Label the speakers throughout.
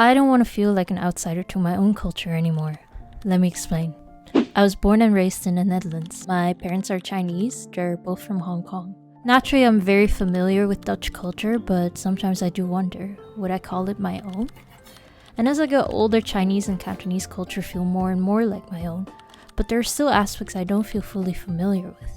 Speaker 1: I don't want to feel like an outsider to my own culture anymore. Let me explain. I was born and raised in the Netherlands. My parents are Chinese, they're both from Hong Kong. Naturally, I'm very familiar with Dutch culture, but sometimes I do wonder, would I call it my own? And as I get older, Chinese and Cantonese culture feel more and more like my own, but there are still aspects I don't feel fully familiar with.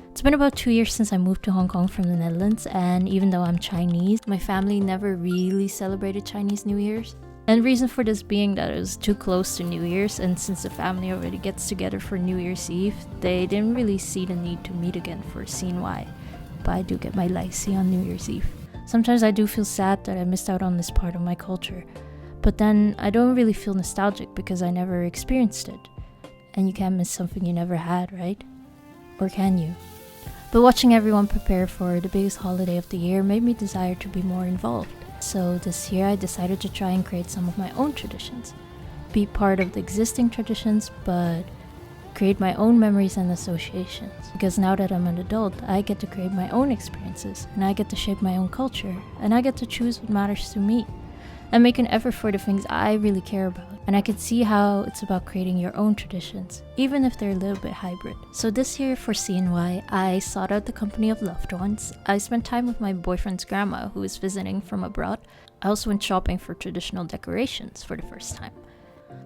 Speaker 1: It's been about 2 years since I moved to Hong Kong from the Netherlands, and even though I'm Chinese, my family never really celebrated Chinese New Year's. And the reason for this being that it was too close to New Year's, and since the family already gets together for New Year's Eve, they didn't really see the need to meet again for CNY. But I do get my lai see on New Year's Eve. Sometimes I do feel sad that I missed out on this part of my culture, but then I don't really feel nostalgic because I never experienced it. And you can't miss something you never had, right? Or can you? But watching everyone prepare for the biggest holiday of the year made me desire to be more involved. So this year I decided to try and create some of my own traditions. Be part of the existing traditions, but create my own memories and associations. Because now that I'm an adult, I get to create my own experiences, and I get to shape my own culture, and I get to choose what matters to me, and make an effort for the things I really care about. And I can see how it's about creating your own traditions, even if they're a little bit hybrid. So this year for CNY, I sought out the company of loved ones. I spent time with my boyfriend's grandma, who is visiting from abroad. I also went shopping for traditional decorations for the first time.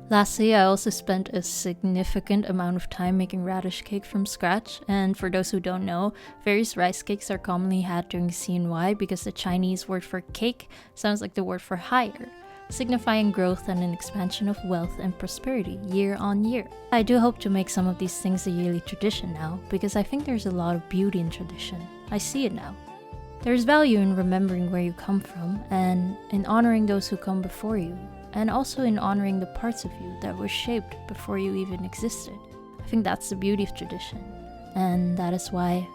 Speaker 1: Lastly, I also spent a significant amount of time making radish cake from scratch, and for those who don't know, various rice cakes are commonly had during CNY because the Chinese word for cake sounds like the word for higher, signifying growth and an expansion of wealth and prosperity year on year. I do hope to make some of these things a yearly tradition now, because I think there's a lot of beauty in tradition. I see it now. There's value in remembering where you come from, and in honoring those who come before you, and also in honoring the parts of you that were shaped before you even existed. I think that's the beauty of tradition, and that is why